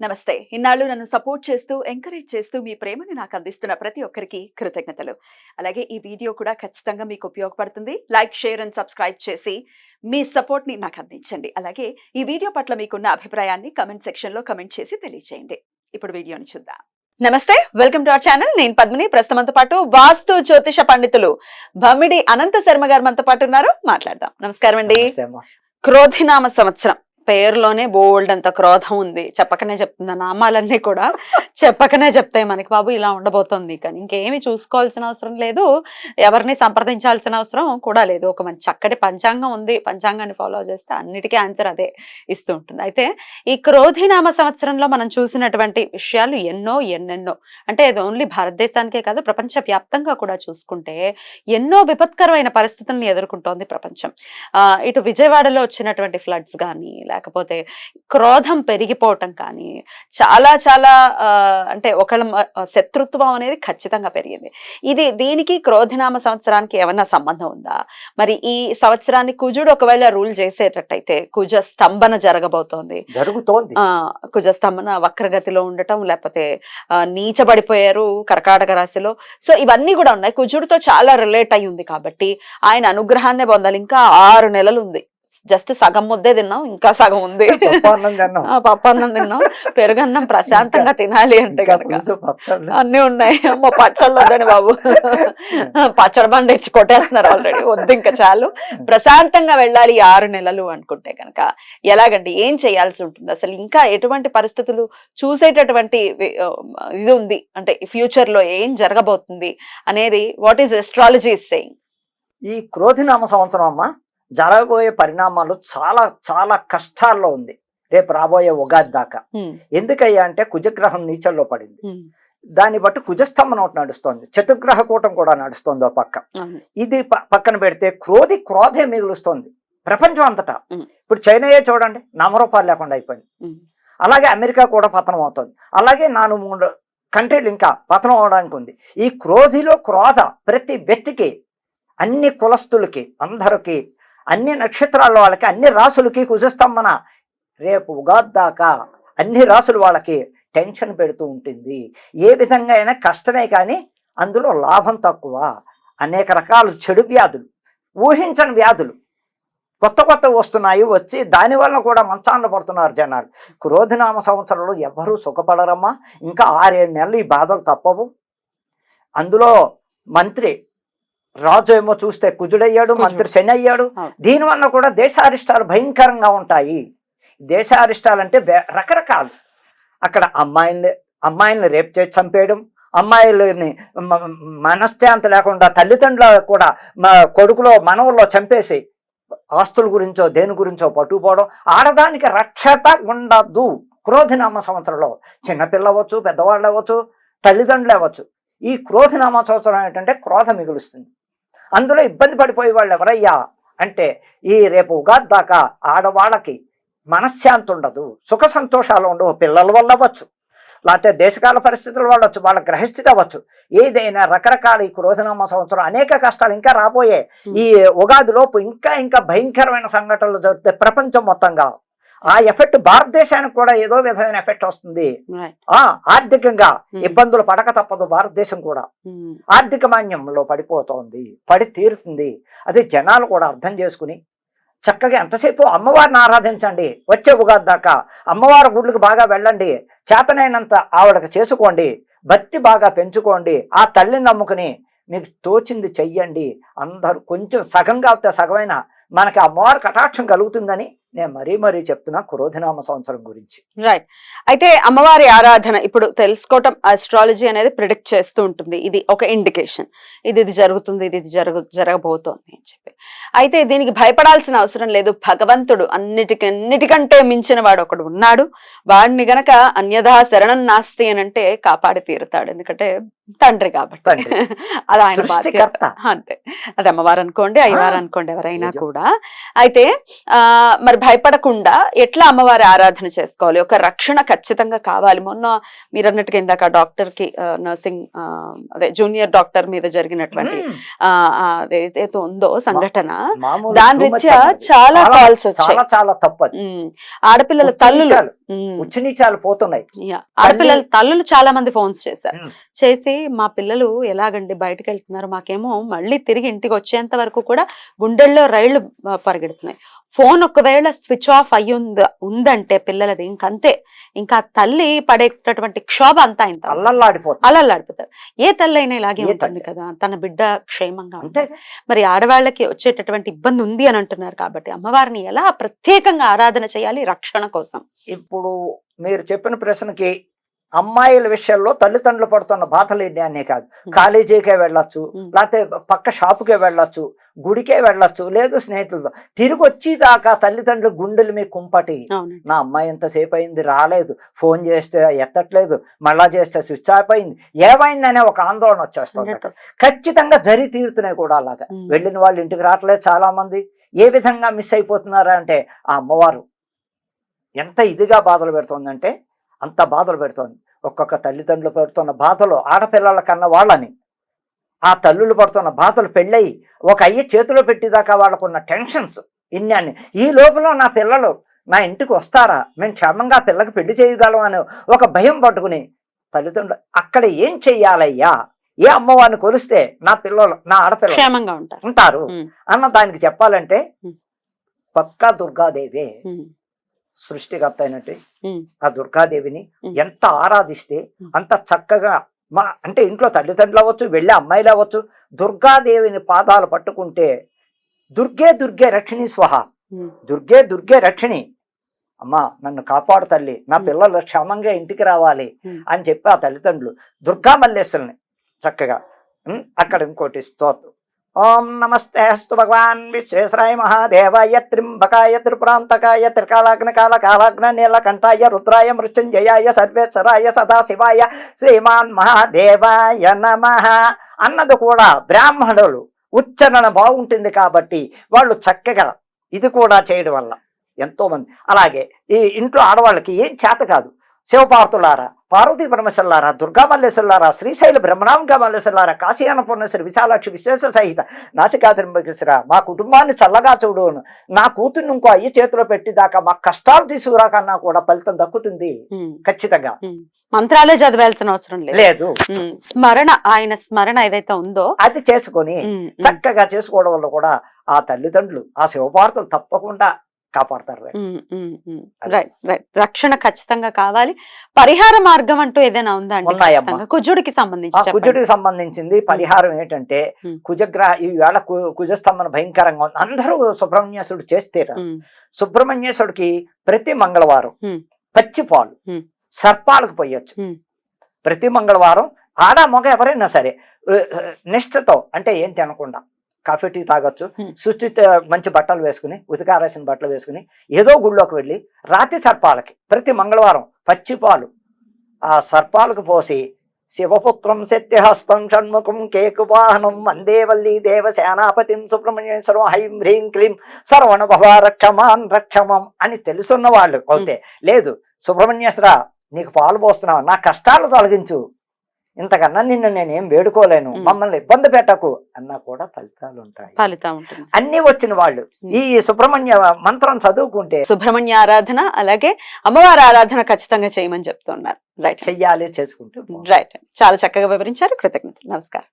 నమస్తే. ఇన్నాళ్ళు నన్ను సపోర్ట్ చేస్తూ, ఎంకరేజ్ చేస్తూ మీ ప్రేమని నాకు అందిస్తున్న ప్రతి ఒక్కరికి కృతజ్ఞతలు. అలాగే ఈ వీడియో కూడా ఖచ్చితంగా మీకు ఉపయోగపడుతుంది. లైక్, షేర్ అండ్ సబ్స్క్రైబ్ చేసి మీ సపోర్ట్‌ని నాకు అందించండి. అలాగే ఈ వీడియో పట్ల మీకున్న అభిప్రాయాన్ని కామెంట్ సెక్షన్‌లో కామెంట్ చేసి తెలియజేయండి. ఇప్పుడు వీడియోని చూద్దాం. నమస్తే, వెల్కమ్ టు అవర్ ఛానల్. నేను పద్మిని. ప్రస్తుతంతో పాటు వాస్తు జ్యోతిష పండితులు భమిడి అనంత శర్మ గారు మనతో పాటు ఉన్నారు. మాట్లాడదాం. నమస్కారం అండి. క్రోధినామ సంవత్సరం పేరులోనే బోల్డ్ అంత క్రోధం ఉంది. చెప్పకనే చెప్తుంది. నామాలన్నీ కూడా చెప్పకనే చెప్తాయి మనకి, బాబు ఇలా ఉండబోతుంది. కానీ ఇంకేమి చూసుకోవాల్సిన అవసరం లేదు, ఎవరిని సంప్రదించాల్సిన అవసరం కూడా లేదు. ఒక మంచి చక్కటి పంచాంగం ఉంది, పంచాంగాన్ని ఫాలో చేస్తే అన్నిటికీ ఆన్సర్ అదే ఇస్తూ ఉంటుంది. అయితే ఈ క్రోధినామ సంవత్సరంలో మనం చూసినటువంటి విషయాలు ఎన్నెన్నో, అంటే అది ఓన్లీ భారతదేశానికే కాదు, ప్రపంచ వ్యాప్తంగా కూడా చూసుకుంటే ఎన్నో విపత్కరమైన పరిస్థితులను ఎదుర్కొంటోంది ప్రపంచం. ఇటు విజయవాడలో వచ్చినటువంటి ఫ్లడ్స్ కానీ, లేకపోతే క్రోధం పెరిగిపోవటం కానీ, చాలా చాలా అంటే ఒకళ్ళ శత్రుత్వం అనేది ఖచ్చితంగా పెరిగింది. దీనికి క్రోధినామ సంవత్సరానికి ఏమన్నా సంబంధం ఉందా? మరి ఈ సంవత్సరాన్ని కుజుడు ఒకవేళ రూల్ చేసేటట్టయితే కుజ స్తంభన జరగబోతోంది, కుజ స్తంభన వక్రగతిలో ఉండటం, లేకపోతే నీచబడిపోయారు కర్కాటక రాశిలో. సో ఇవన్నీ కూడా ఉన్నాయి, కుజుడితో చాలా రిలేట్ అయి ఉంది. కాబట్టి ఆయన అనుగ్రహాన్నే పొందాలి. ఇంకా 6 నెలలు ఉంది. జస్ట్ సగం ముద్దే తిన్నాం, ఇంకా సగం ఉంది. పప్పన్నం తిన్నాం, పెరుగన్నం ప్రశాంతంగా తినాలి అంటే కనుక అన్ని ఉన్నాయి. పచ్చళ్ళు వద్దని బాబు, పచ్చడి బండి తెచ్చి కొట్టేస్తున్నారు ఆల్రెడీ. వద్దు, ఇంకా చాలు, ప్రశాంతంగా వెళ్ళాలి 6 నెలలు అనుకుంటే కనుక ఎలాగండి, ఏం చేయాల్సి ఉంటుంది అసలు? ఇంకా ఎటువంటి పరిస్థితులు చూసేటటువంటి ఇది ఉంది అంటే ఫ్యూచర్ లో ఏం జరగబోతుంది అనేది what is astrology is saying? ఈ క్రోధినామ సంవత్సరం అమ్మా జరగబోయే పరిణామాలు చాలా చాలా కష్టాల్లో ఉంది రేపు రాబోయే ఉగాది దాకా. ఎందుకయ్యా అంటే కుజగ్రహం నీచల్లో పడింది. దాన్ని బట్టి కుజస్తంభన ఒకటి నడుస్తోంది, చతుర్గ్రహ కూటం కూడా నడుస్తోంది ఓ పక్క. ఇది పక్కన పెడితే క్రోధే మిగులుస్తోంది ప్రపంచం అంతటా. ఇప్పుడు చైనాయే చూడండి, నామరూపాలు లేకుండా అయిపోయింది. అలాగే అమెరికా కూడా పతనం అవుతుంది. అలాగే 4-3 కంట్రీలు ఇంకా పతనం అవడానికి ఉంది. ఈ క్రోధ ప్రతి వ్యక్తికి, అన్ని కులస్తులకి, అందరికి, అన్ని నక్షత్రాల వాళ్ళకి, అన్ని రాసులకి కుజస్తంభన రేపు ఉగాది దాకా అన్ని రాసుల వాళ్ళకి టెన్షన్ పెడుతూ ఉంటుంది. ఏ విధంగా అయినా కష్టమే, కానీ అందులో లాభం తక్కువ. అనేక రకాల చెడు వ్యాధులు, ఊహించని వ్యాధులు కొత్త వస్తున్నాయి. వచ్చి దానివల్ల కూడా మంచాన పడుతున్నారు జనాలు. క్రోధినామ సంవత్సరంలో ఎవరూ సుఖపడరమ్మా. ఇంకా 6-7 నెలలు ఈ బాధలు తప్పవు. అందులో మంత్రి రాజు ఏమో చూస్తే కుజుడయ్యాడు, మంత్రి శని అయ్యాడు. దీనివల్ల కూడా దేశారిష్టాలు భయంకరంగా ఉంటాయి. దేశారిష్టాలు అంటే రకరకాలు. అక్కడ అమ్మాయిల్ని రేపు చేసి చంపేయడం, అమ్మాయిలని మనశ్శాంతి లేకుండా తల్లిదండ్రులు కూడా కొడుకులో మనవుల్లో చంపేసి ఆస్తుల గురించో దేని గురించో పట్టుకుపోవడం. ఆడదానికి రక్షత ఉండదు క్రోధినామ సంవత్సరంలో. చిన్నపిల్ల అవ్వచ్చు, పెద్దవాళ్ళు అవ్వచ్చు, తల్లిదండ్రులు అవ్వచ్చు. ఈ క్రోధినామ సంవత్సరం ఏంటంటే క్రోధ మిగులుస్తుంది. అందులో ఇబ్బంది పడిపోయే వాళ్ళు ఎవరయ్యా అంటే ఈ రేపు ఉగాది దాకా ఆడవాళ్ళకి మనశ్శాంతి ఉండదు, సుఖ సంతోషాలు ఉండవు. పిల్లల వల్ల అవ్వచ్చు, లేకపోతే దేశకాల పరిస్థితుల వల్ల అవ్వచ్చు, వాళ్ళ గ్రహస్థితి అవ్వచ్చు, ఏదైనా రకరకాల ఈ క్రోధినామ సంవత్సరం అనేక కష్టాలు ఇంకా రాబోయే. ఈ ఉగాదిలోపు ఇంకా భయంకరమైన సంఘటనలు జరుగుతాయి ప్రపంచం మొత్తంగా. ఆ ఎఫెక్ట్ భారతదేశానికి కూడా ఏదో విధమైన ఎఫెక్ట్ వస్తుంది. ఆర్థికంగా ఇబ్బందులు పడక తప్పదు. భారతదేశం కూడా ఆర్థిక మాన్యంలో పడిపోతోంది, పడి తీరుతుంది. అదే జనాలు కూడా అర్థం చేసుకుని చక్కగా ఎంతసేపు అమ్మవారిని ఆరాధించండి. వచ్చే ఉగాది దాకా అమ్మవారి గుడ్లకు బాగా వెళ్ళండి, చేతనైనంత ఆవిడకి చేసుకోండి, భక్తి బాగా పెంచుకోండి, ఆ తల్లిని నమ్ముకుని మీకు తోచింది చెయ్యండి. అందరూ కొంచెం సగం కాకపోతే సగమైన మనకి అమ్మవారి కటాక్షం కలుగుతుందని నేను మరీ చెప్తున్నా క్రోధినామ సంవత్సరం గురించి. రైట్. అయితే అమ్మవారి ఆరాధన ఇప్పుడు తెలుసుకోవటం, ఆస్ట్రాలజీ అనేది ప్రిడిక్ట్ చేస్తూ ఉంటుంది. ఇది ఒక ఇండికేషన్, ఇది జరుగుతుంది, ఇది జరగబోతోంది అని చెప్పి. అయితే దీనికి భయపడాల్సిన అవసరం లేదు. భగవంతుడు అన్నిటికంటే మించిన వాడు ఒకడు ఉన్నాడు. వాడిని గనక అన్యథా శరణం నాస్తి అని అంటే కాపాడి తీరుతాడు. ఎందుకంటే తండ్రి కాబట్టి అది ఆయన బాధ్యత. అంతే, అది అమ్మవారు అనుకోండి, అయ్యవారు అనుకోండి, ఎవరైనా కూడా. అయితే మరి భయపడకుండా ఎట్లా అమ్మవారి ఆరాధన చేసుకోవాలి? ఒక రక్షణ ఖచ్చితంగా కావాలి. మొన్న మీరు అన్నట్టుగా ఇందాక డాక్టర్ కి నర్సింగ్ అదే జూనియర్ డాక్టర్ మీద జరిగినటువంటి ఏదైతే ఉందో సంఘటన, దాని రీత్యా చాలా కాల్స్ వచ్చాయి. చాలా తప్పదు. ఆడపిల్లల తల్లులు ఉచ్చు నీచాలు పోతున్నాయి. ఆడపిల్లలు తల్లులు చాలా మంది ఫోన్స్ చేశారు. ఉమ్. చేసి మా పిల్లలు ఎలాగండి బయటకు వెళ్తున్నారు, మాకేమో మళ్ళీ తిరిగి ఇంటికి వచ్చేంత వరకు కూడా గుండెల్లో రైళ్లు పరిగెడుతున్నాయి. ఫోన్ ఒకవేళ స్విచ్ ఆఫ్ అయ్యి ఉందంటే పిల్లలది ఇంకంతే, ఇంకా తల్లి పడేటటువంటి క్షోభ అంతా ఇంత అల్లల్లాడిపోతారు. ఏ తల్లి అయినా ఇలాగే ఉంటుంది కదా, తన బిడ్డ క్షేమంగా ఉంటుంది. మరి ఆడవాళ్ళకి వచ్చేటటువంటి ఇబ్బంది ఉంది అని అంటున్నారు కాబట్టి అమ్మవారిని ఎలా ప్రత్యేకంగా ఆరాధన చేయాలి రక్షణ కోసం? ఇప్పుడు మీరు చెప్పిన ప్రశ్నకి అమ్మాయిల విషయంలో తల్లిదండ్రులు పడుతున్న బాధలు ఎన్ని అనే కాదు. కాలేజీకే వెళ్ళొచ్చు, లేకపోతే పక్క షాపుకే వెళ్ళొచ్చు, గుడికే వెళ్ళొచ్చు, లేదు స్నేహితులతో తిరిగి వచ్చేదాకా తల్లిదండ్రులు గుండెలు మీ కుంపటి. నా అమ్మాయి ఎంతసేపు అయింది రాలేదు, ఫోన్ చేస్తే ఎత్తట్లేదు, మళ్ళా చేస్తే స్విచ్ ఆఫ్ అయింది, ఏమైందనే ఒక ఆందోళన వచ్చేస్తుంది. ఖచ్చితంగా జరిగి తీరుతున్నాయి కూడా అలాగా. వెళ్ళిన వాళ్ళు ఇంటికి రావట్లేదు చాలా మంది. ఏ విధంగా మిస్ అయిపోతున్నారా అంటే ఆ అమ్మవారు ఎంత ఇదిగా బాధలు పెడుతుందంటే అంత బాధలు పెడుతోంది. ఒక్కొక్క తల్లిదండ్రులు పడుతున్న బాధలు, ఆడపిల్లల కన్నా వాళ్ళని, ఆ తల్లులు పడుతున్న బాధలు పెళ్ళయి ఒక అయ్యి చేతిలో పెట్టేదాకా వాళ్ళకున్న టెన్షన్స్ ఇన్ని అన్ని. ఈ లోపల నా పిల్లలు నా ఇంటికి వస్తారా, మేము క్షేమంగా పిల్లకి పెళ్లి చేయగలం అనే ఒక భయం పట్టుకుని తల్లిదండ్రులు అక్కడ ఏం చెయ్యాలయ్యా, ఏ అమ్మవారిని కొలిస్తే నా పిల్లలు నా ఆడపిల్లలు క్షేమంగా ఉంటారు అన్న దానికి చెప్పాలంటే పక్కా దుర్గాదేవి సృష్టికర్త అయినట్టు ఆ దుర్గాదేవిని ఎంత ఆరాధిస్తే అంత చక్కగా అంటే ఇంట్లో తల్లిదండ్రులు అవ్వచ్చు, వెళ్ళే అమ్మాయిలు అవ్వచ్చు, దుర్గాదేవిని పాదాలు పట్టుకుంటే దుర్గే దుర్గే రక్షిణి స్వహ, దుర్గే దుర్గే రక్షిణి, అమ్మా నన్ను కాపాడు తల్లి, నా పిల్లలు క్షేమంగా ఇంటికి రావాలి అని చెప్పి ఆ తల్లిదండ్రులు దుర్గా మల్లేశ్వరుని చక్కగా అక్కడ ఇంకోటి స్తోత్రం. ఓం నమస్తే అస్తు భగవాన్ విశ్వేశ్వరాయ మహాదేవాయ త్రింబకాయ త్రిపురాంతకాయ త్రికాలాగ్న కాల కాలాగ్న నీలకంఠాయ రుద్రాయ మృత్యుంజయాయ సర్వేశ్వరాయ సదాశివాయ శ్రీమాన్ మహాదేవాయ నమః అన్నది కూడా బ్రాహ్మణులు ఉచ్చారణ బాగుంటుంది కాబట్టి వాళ్ళు చక్కగా ఇది కూడా చేయడం వల్ల ఎంతో మంది. అలాగే ఈ ఇంట్లో ఆడవాళ్ళకి ఏం చేత కాదు, శివపార్వతులారా, పార్వతీ పరమేశ్వరులారా, దుర్గామల్లేశ్వరులారా, శ్రీశైల బ్రహ్మరాంగా మల్లేశ్వరులారా, కాశీ అన్నపూర్ణేశ్వరి, విశాలాక్షి విశేష సహిత నాసికాత్రింబకేశ్వర, మా కుటుంబాన్ని చల్లగా చూడును, నా కూతుర్ని ఇంకో అయ్యి చేతిలో పెట్టిదాకా మా కష్టాలు తీసుకురాకన్నా కూడా ఫలితం దక్కుతుంది ఖచ్చితంగా. మంత్రాలే చదవాల్సిన అవసరం లేదు, స్మరణ, ఆయన స్మరణ ఏదైతే ఉందో అది చేసుకొని చక్కగా చేసుకోవడం వల్ల కూడా ఆ తల్లిదండ్రులు ఆ శివపార్వతులు తప్పకుండా కాపాడతారు. Right right. రక్షణ ఖచ్చితంగా కావాలి. పరిహార మార్గం అంటూ ఏదైనా ఉందా అండి? కుజుడికి సంబంధించింది పరిహారం ఏంటంటే కుజగ్రహ ఈవేళ కుజస్తంభన భయంకరంగా ఉంది. అందరూ సుబ్రహ్మణ్యేశ్వరుడు చేస్తేరా, సుబ్రహ్మణ్యేశ్వరుడికి ప్రతి మంగళవారం పచ్చి పాలు సర్పాలకు పోయొచ్చు. ప్రతి మంగళవారం ఆడ మగ ఎవరైనా సరే నిష్ఠతో, అంటే ఏం తినకుండా కాఫీ టీ తాగొచ్చు, శుచి మంచి బట్టలు వేసుకుని ఉతికారేసిన బట్టలు వేసుకుని ఏదో గుళ్ళోకి వెళ్ళి రాతి సర్పాలకి ప్రతి మంగళవారం పచ్చిపాలు ఆ సర్పాలకు పోసి శివపుత్రం సత్యహస్తం షణ్ముఖం కేకువాహనం వందేవల్లి దేవసేనాపతిం సుబ్రహ్మణ్యేశ్వరం హైం హ్రీం క్లీం సర్వణ భవ రక్షమాన్ రక్షమం అని తెలుసున్న వాళ్ళు అయితే, లేదు సుబ్రహ్మణ్యేశ్వర నీకు పాలు పోస్తున్నావు, నా కష్టాలు తొలగించు, ఇంతకన్నా నిన్ను నేనేం వేడుకోలేను, మమ్మల్ని ఇబ్బంది పెట్టకు అన్నా కూడా ఫలితాలు ఉంటాయి. అన్ని వచ్చిన వాళ్ళు ఈ సుబ్రహ్మణ్య మంత్రం చదువుకుంటే సుబ్రహ్మణ్య ఆరాధన అలాగే అమ్మవారి ఆరాధన ఖచ్చితంగా చేయమని చెప్తున్నారు. రైట్, చెయ్యాలి, చేసుకుంటూ. రైట్, చాలా చక్కగా వివరించారు. కృతజ్ఞతలు. నమస్కారం.